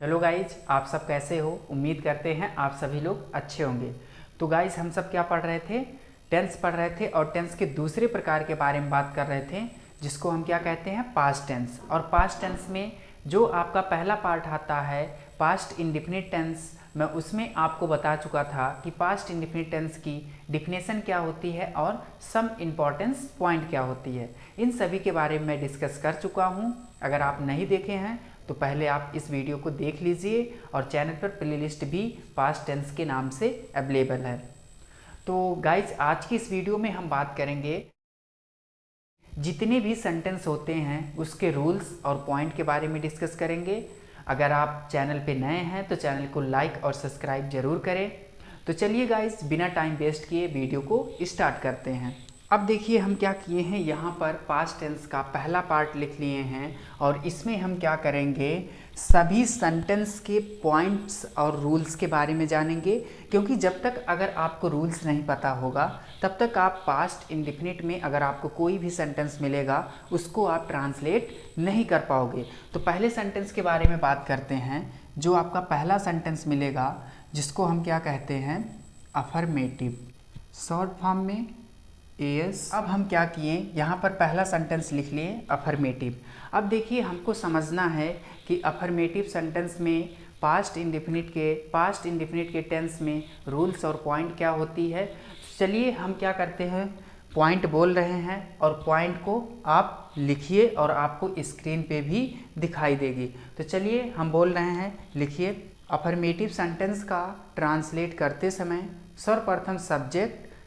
Hello guys, आप सब कैसे हो। उम्मीद करते हैं आप सभी लोग अच्छे होंगे। तो गाइज हम सब क्या पढ़ रहे थे, टेंस पढ़ रहे थे और टेंस के दूसरे प्रकार के बारे में बात कर रहे थे जिसको हम क्या कहते हैं, पास्ट टेंस। और पास्ट टेंस में जो आपका पहला पार्ट आता है पास्ट इंडेफिनिट टेंस, मैं उसमें आपको बता चुका था कि पास्ट इंडेफिनिट टेंस की डिफिनेशन क्या होती है और सम इम्पॉर्टेंस पॉइंट क्या होती है। इन सभी के बारे में मैं डिस्कस कर चुका हूँ। अगर आप नहीं देखे हैं तो पहले आप इस वीडियो को देख लीजिए और चैनल पर प्लेलिस्ट भी पास्ट टेंस के नाम से अवेलेबल है। तो गाइज आज की इस वीडियो में हम बात करेंगे जितने भी सेंटेंस होते हैं उसके रूल्स और पॉइंट के बारे में डिस्कस करेंगे। अगर आप चैनल पे नए हैं तो चैनल को लाइक और सब्सक्राइब जरूर करें। तो चलिए गाइज बिना टाइम वेस्ट किए वीडियो को स्टार्ट करते हैं। अब देखिए हम क्या किए हैं, यहाँ पर पास्ट टेंस का पहला पार्ट लिख लिए हैं और इसमें हम क्या करेंगे, सभी सेंटेंस के पॉइंट्स और रूल्स के बारे में जानेंगे। क्योंकि जब तक अगर आपको रूल्स नहीं पता होगा तब तक आप पास्ट इंडेफिनिट में अगर आपको कोई भी सेंटेंस मिलेगा उसको आप ट्रांसलेट नहीं कर पाओगे। तो पहले सेंटेंस के बारे में बात करते हैं। जो आपका पहला सेंटेंस मिलेगा जिसको हम क्या कहते हैं, अफर्मेटिव, शॉर्ट फॉर्म में एस। अब हम क्या किए, यहाँ पर पहला सेंटेंस लिख लिए अफर्मेटिव। अब देखिए हमको समझना है कि अफर्मेटिव सेंटेंस में पास्ट इंडेफिनिट के टेंस में रूल्स और पॉइंट क्या होती है। चलिए हम क्या करते हैं, पॉइंट बोल रहे हैं और पॉइंट को आप लिखिए और आपको स्क्रीन पे भी दिखाई देगी। तो चलिए हम बोल रहे हैं, लिखिए। अफर्मेटिव सेंटेंस का ट्रांसलेट करते समय सर्वप्रथम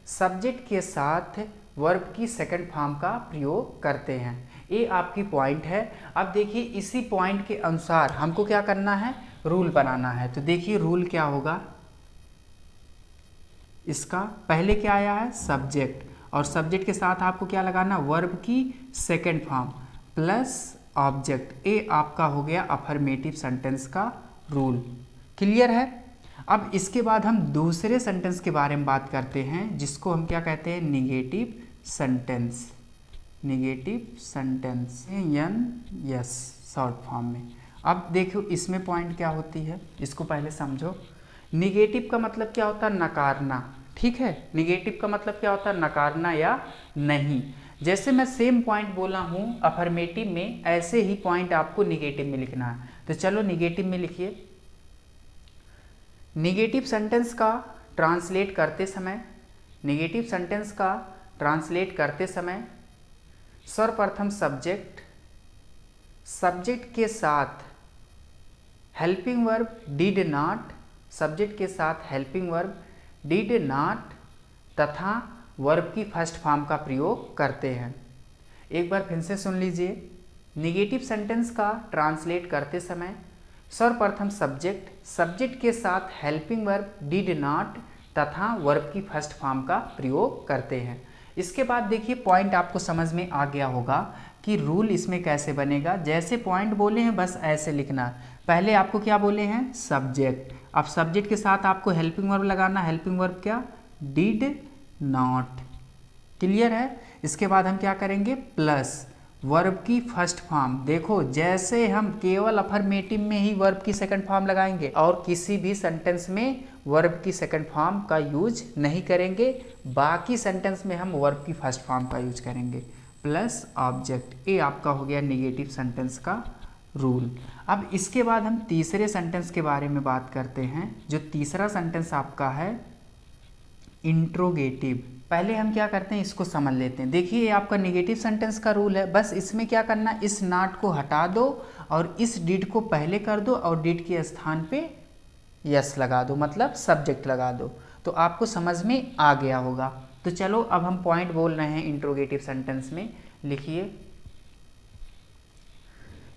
सब्जेक्ट के साथ वर्ब की सेकंड फॉर्म का प्रयोग करते हैं। ये आपकी पॉइंट है। अब देखिए इसी पॉइंट के अनुसार हमको क्या करना है, रूल बनाना है। तो देखिए रूल क्या होगा, इसका पहले क्या आया है, सब्जेक्ट, और सब्जेक्ट के साथ आपको क्या लगाना, वर्ब की सेकंड फॉर्म प्लस ऑब्जेक्ट। ये आपका हो गया अफर्मेटिव सेंटेंस का रूल। क्लियर है। अब इसके बाद हम दूसरे सेंटेंस के बारे में बात करते हैं जिसको हम क्या कहते हैं, negative sentence. Yes short form में। अब देखो इसमें पॉइंट क्या होती है, इसको पहले समझो। निगेटिव का मतलब क्या होता है, नकारना। ठीक है, निगेटिव का मतलब क्या होता है, नकारना या नहीं। जैसे मैं सेम पॉइंट बोला हूँ अफर्मेटिव में, ऐसे ही पॉइंट आपको निगेटिव में लिखना है। तो चलो निगेटिव में लिखिए। निगेटिव सेंटेंस का ट्रांसलेट करते समय सर्वप्रथम सब्जेक्ट के साथ हेल्पिंग वर्ब डिड नॉट तथा वर्ब की फर्स्ट फॉर्म का प्रयोग करते हैं। एक बार फिर से सुन लीजिए। निगेटिव सेंटेंस का ट्रांसलेट करते समय सर्वप्रथम सब्जेक्ट के साथ हेल्पिंग वर्ब डिड नॉट तथा वर्ब की फर्स्ट फॉर्म का प्रयोग करते हैं। इसके बाद देखिए पॉइंट आपको समझ में आ गया होगा कि रूल इसमें कैसे बनेगा। जैसे पॉइंट बोले हैं बस ऐसे लिखना। पहले आपको क्या बोले हैं, सब्जेक्ट। अब सब्जेक्ट के साथ आपको हेल्पिंग वर्ब लगाना। हेल्पिंग वर्ब क्या, डिड नॉट। क्लियर है। इसके बाद हम क्या करेंगे, प्लस वर्ब की फर्स्ट फॉर्म। देखो जैसे हम केवल अफर्मेटिव में ही वर्ब की सेकंड फॉर्म लगाएंगे और किसी भी सेंटेंस में वर्ब की सेकंड फॉर्म का यूज नहीं करेंगे, बाकी सेंटेंस में हम वर्ब की फर्स्ट फॉर्म का यूज करेंगे, प्लस ऑब्जेक्ट। ये आपका हो गया निगेटिव सेंटेंस का रूल। अब इसके बाद हम तीसरे सेंटेंस के बारे में बात करते हैं। जो तीसरा सेंटेंस आपका है इंट्रोगेटिव। पहले हम क्या करते हैं, इसको समझ लेते हैं। देखिए ये आपका नेगेटिव सेंटेंस का रूल है। बस इसमें क्या करना, इस नॉट को हटा दो और इस डिड को पहले कर दो और डिड के स्थान पे यस लगा दो, मतलब सब्जेक्ट लगा दो। तो आपको समझ में आ गया होगा। तो चलो अब हम पॉइंट बोल रहे हैं इंट्रोगेटिव सेंटेंस में। लिखिए,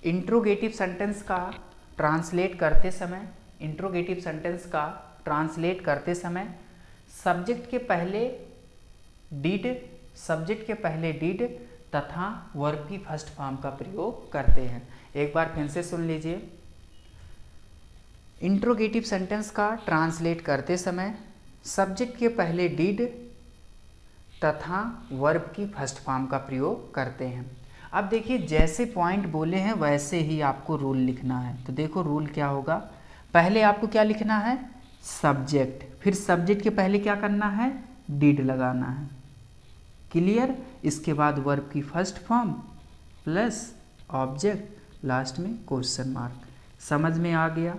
इंट्रोगेटिव सेंटेंस का ट्रांसलेट करते समय सब्जेक्ट के पहले डिड तथा वर्ब की फर्स्ट फॉर्म का प्रयोग करते हैं। एक बार फिर से सुन लीजिए। इंट्रोगेटिव सेंटेंस का ट्रांसलेट करते समय सब्जेक्ट के पहले डिड तथा वर्ब की फर्स्ट फॉर्म का प्रयोग करते हैं। अब देखिए जैसे पॉइंट बोले हैं वैसे ही आपको रूल लिखना है। तो देखो रूल क्या होगा, पहले आपको क्या लिखना है, सब्जेक्ट, फिर सब्जेक्ट के पहले क्या करना है, डिड लगाना है, क्लियर। इसके बाद वर्ब की first form plus object, last में क्वेश्चन मार्क। समझ में आ गया,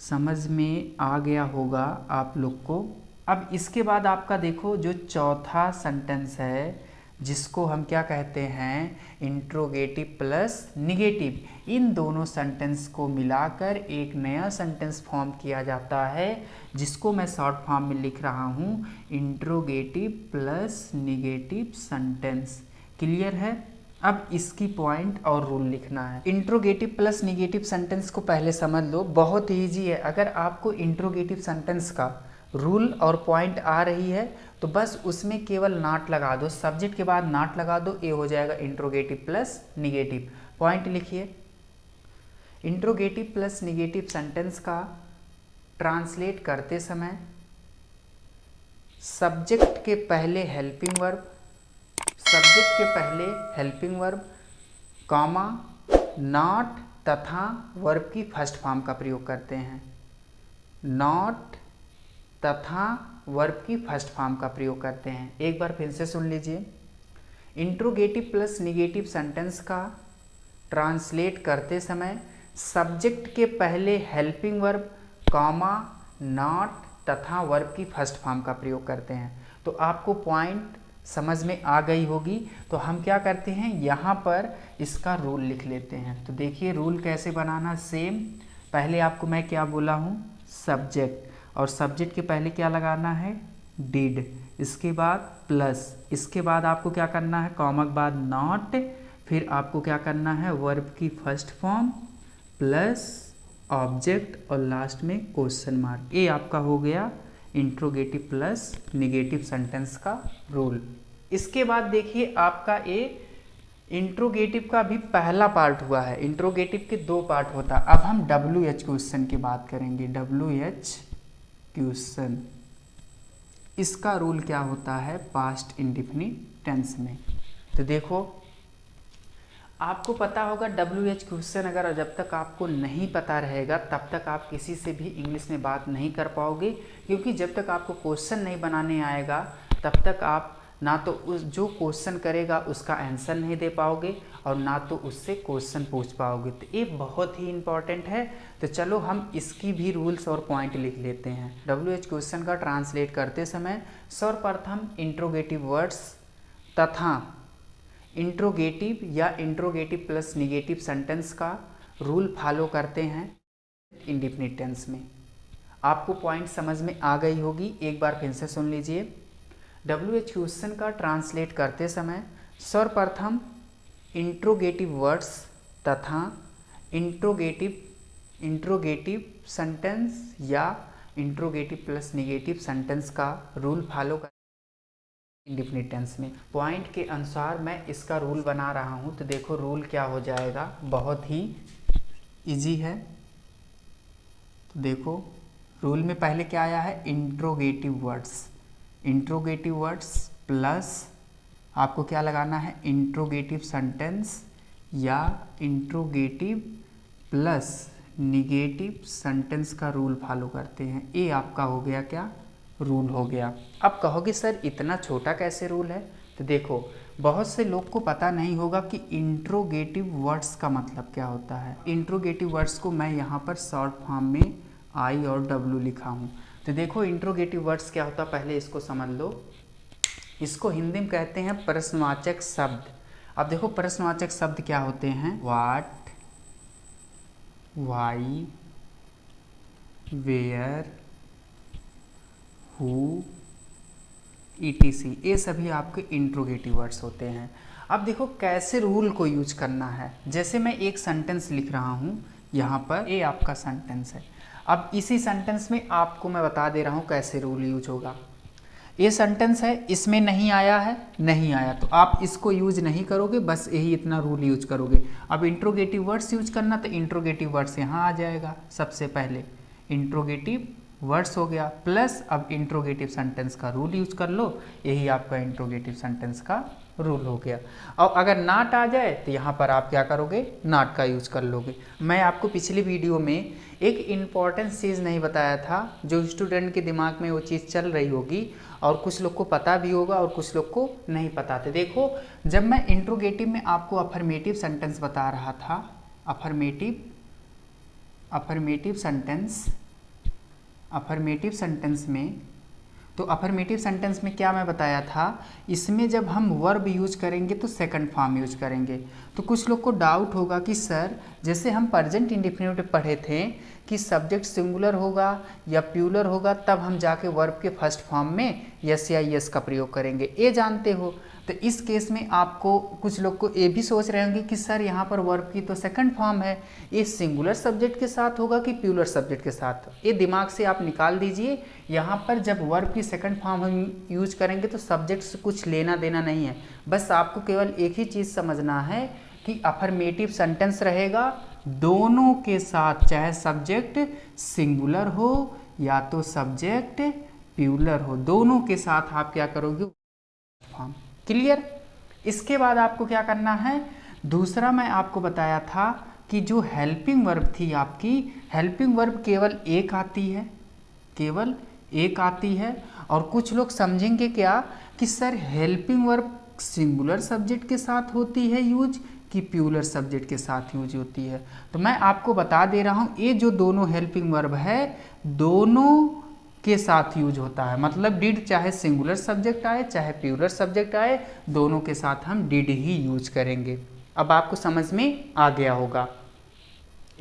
समझ में आ गया होगा आप लोग को। अब इसके बाद आपका देखो जो चौथा सेंटेंस है जिसको हम क्या कहते हैं, इंट्रोगेटिव प्लस निगेटिव, इन दोनों सेंटेंस को मिलाकर एक नया सेंटेंस फॉर्म किया जाता है जिसको मैं शॉर्ट फॉर्म में लिख रहा हूँ interrogative plus negative sentence. Clear है। अब इसकी पॉइंट और रूल लिखना है। इंट्रोगेटिव प्लस निगेटिव सेंटेंस को पहले समझ लो, बहुत ईजी है। अगर आपको इंट्रोगेटिव सेंटेंस का रूल और पॉइंट आ रही है तो बस उसमें केवल नॉट लगा दो, सब्जेक्ट के बाद नॉट लगा दो, ये हो जाएगा इंट्रोगेटिव प्लस निगेटिव। पॉइंट लिखिए, इंट्रोगेटिव प्लस निगेटिव सेंटेंस का ट्रांसलेट करते समय सब्जेक्ट के पहले हेल्पिंग वर्ब, सब्जेक्ट के पहले हेल्पिंग वर्ब, कॉमा, नॉट तथा वर्ब की फर्स्ट फॉर्म का प्रयोग करते हैं। नॉट तथा वर्ब की फर्स्ट फॉर्म का प्रयोग करते हैं। एक बार फिर से सुन लीजिए, इंट्रोगेटिव प्लस निगेटिव सेंटेंस का ट्रांसलेट करते समय सब्जेक्ट के पहले हेल्पिंग वर्ब, कॉमा, नॉट तथा वर्ब की फर्स्ट फॉर्म का प्रयोग करते हैं। तो आपको पॉइंट समझ में आ गई होगी। तो हम क्या करते हैं, यहाँ पर इसका रूल लिख लेते हैं। तो देखिए रूल कैसे बनाना, सेम पहले आपको मैं क्या बोला हूँ, सब्जेक्ट, और सब्जेक्ट के पहले क्या लगाना है, डिड, इसके बाद प्लस, इसके बाद आपको क्या करना है, कॉमा के बाद नॉट, फिर आपको क्या करना है, वर्ब की फर्स्ट फॉर्म प्लस ऑब्जेक्ट और लास्ट में क्वेश्चन मार्क। ये आपका हो गया इंट्रोगेटिव प्लस निगेटिव सेंटेंस का रूल। इसके बाद देखिए आपका ये इंट्रोगेटिव का भी पहला पार्ट हुआ है। इंट्रोगेटिव के दो पार्ट होता है। अब हम WH क्वेश्चन की बात करेंगे। WH क्वेश्चन, इसका रूल क्या होता है पास्ट इंडेफिनिट टेंस में। तो देखो आपको पता होगा WH क्वेश्चन अगर जब तक आपको नहीं पता रहेगा तब तक आप किसी से भी इंग्लिश में बात नहीं कर पाओगे, क्योंकि जब तक आपको क्वेश्चन नहीं बनाने आएगा तब तक आप ना तो उस जो क्वेश्चन करेगा उसका आंसर नहीं दे पाओगे और ना तो उससे क्वेश्चन पूछ पाओगे। तो ये बहुत ही इम्पॉर्टेंट है। तो चलो हम इसकी भी रूल्स और पॉइंट लिख लेते हैं। WH क्वेश्चन का ट्रांसलेट करते समय सर्वप्रथम इंट्रोगेटिव वर्ड्स तथा इंट्रोगेटिव या इंट्रोगेटिव प्लस निगेटिव सेंटेंस का रूल फॉलो करते हैं इंडेफिनिट टेंस में। आपको पॉइंट समझ में आ गई होगी, एक बार फिर से सुन लीजिए। WH क्वेश्चन का ट्रांसलेट करते समय सर्वप्रथम इंट्रोगेटिव वर्ड्स तथा इंट्रोगेटिव सेंटेंस या इंट्रोगेटिव प्लस निगेटिव सेंटेंस का रूल फॉलो कर इंडेफिनिट टेंस में। पॉइंट के अनुसार मैं इसका रूल बना रहा हूँ। तो देखो रूल क्या हो जाएगा, बहुत ही इजी है। तो देखो रूल में पहले क्या आया है, interrogative words, interrogative words plus आपको क्या लगाना है, इंट्रोगेटिव सेंटेंस या इंट्रोगेटिव प्लस निगेटिव सेंटेंस का रूल फॉलो करते हैं। ये आपका हो गया क्या, रूल हो गया। अब कहोगे सर इतना छोटा कैसे रूल है। तो देखो बहुत से लोग को पता नहीं होगा कि इंट्रोगेटिव वर्ड्स का मतलब क्या होता है। इंट्रोगेटिव वर्ड्स को मैं यहाँ पर शॉर्ट फॉर्म में I और W लिखा हूँ। तो देखो इंट्रोगेटिव वर्ड्स क्या होता है, पहले इसको समझ लो। इसको हिंदी में कहते हैं प्रश्नवाचक शब्द। अब देखो प्रश्नवाचक शब्द क्या होते हैं, what, why, where, who, ETC, ये सभी आपके इंट्रोगेटिव वर्ड्स होते हैं। अब देखो कैसे रूल को यूज करना है। जैसे मैं एक सेंटेंस लिख रहा हूँ यहाँ पर, ये आपका सेंटेंस है। अब इसी सेंटेंस में आपको मैं बता दे रहा हूँ कैसे रूल यूज होगा। ये सेंटेंस है, इसमें नहीं आया है, नहीं आया, तो आप इसको यूज नहीं करोगे, बस यही इतना रूल यूज करोगे। अब इंट्रोगेटिव वर्ड्स यूज करना तो इंट्रोगेटिव वर्ड्स यहाँ आ जाएगा। सबसे पहले इंट्रोगेटिव वर्ड्स हो गया, प्लस अब इंट्रोगेटिव सेंटेंस का रूल यूज कर लो, यही आपका इंट्रोगेटिव सेंटेंस का रूल हो गया। और अगर नाट आ जाए तो यहाँ पर आप क्या करोगे, नाट का यूज कर लोगे। मैं आपको पिछली वीडियो में एक इम्पॉर्टेंट चीज़ नहीं बताया था, जो स्टूडेंट के दिमाग में वो चीज़ चल रही होगी और कुछ लोग को पता भी होगा और कुछ लोग को नहीं पता था। देखो, जब मैं इंट्रोगेटिव में आपको अफर्मेटिव सेंटेंस बता रहा था, अफर्मेटिव सेंटेंस में, तो अफर्मेटिव सेंटेंस में क्या मैं बताया था, इसमें जब हम वर्ब यूज करेंगे तो सेकंड फॉर्म यूज करेंगे। तो कुछ लोग को डाउट होगा कि सर, जैसे हम प्रेजेंट इंडेफिनिट पढ़े थे कि सब्जेक्ट सिंगुलर होगा या प्लूरल होगा, तब हम जाके वर्ब के फर्स्ट फॉर्म में यस या यस का प्रयोग करेंगे, ये जानते हो। तो इस केस में आपको, कुछ लोग को ये भी सोच रहे होंगे कि सर यहाँ पर वर्ब की तो सेकंड फॉर्म है, ये सिंगुलर सब्जेक्ट के साथ होगा कि प्लूरल सब्जेक्ट के साथ। ये दिमाग से आप निकाल दीजिए। यहाँ पर जब वर्ब की सेकंड फॉर्म हम यूज करेंगे तो सब्जेक्ट से कुछ लेना देना नहीं है। बस आपको केवल एक ही चीज़ समझना है कि अफर्मेटिव सेंटेंस रहेगा दोनों के साथ, चाहे सब्जेक्ट सिंगुलर हो या तो सब्जेक्ट प्लूरल हो, दोनों के साथ आप क्या करोगे, फॉर्म। क्लियर। इसके बाद आपको क्या करना है, दूसरा मैं आपको बताया था कि जो हेल्पिंग वर्ब थी आपकी, हेल्पिंग वर्ब केवल एक आती है, केवल एक आती है। और कुछ लोग समझेंगे क्या कि sir helping verb singular subject के साथ होती है यूज कि प्लूरल सब्जेक्ट के साथ यूज होती है। तो मैं आपको बता दे रहा हूँ, ये जो दोनों हेल्पिंग वर्ब है दोनों के साथ यूज होता है। मतलब डिड चाहे सिंगुलर सब्जेक्ट आए चाहे प्लूरल सब्जेक्ट आए, दोनों के साथ हम डिड ही यूज करेंगे। अब आपको समझ में आ गया होगा,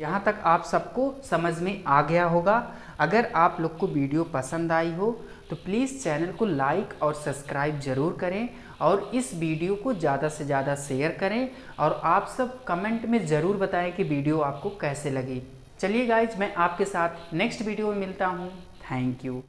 यहाँ तक आप सबको समझ में आ गया होगा। अगर आप लोग को वीडियो पसंद आई हो तो प्लीज़ चैनल को लाइक और सब्सक्राइब जरूर करें और इस वीडियो को ज़्यादा से ज़्यादा शेयर करें और आप सब कमेंट में ज़रूर बताएं कि वीडियो आपको कैसे लगी। चलिए गाइज, मैं आपके साथ नेक्स्ट वीडियो में मिलता हूँ। Thank you.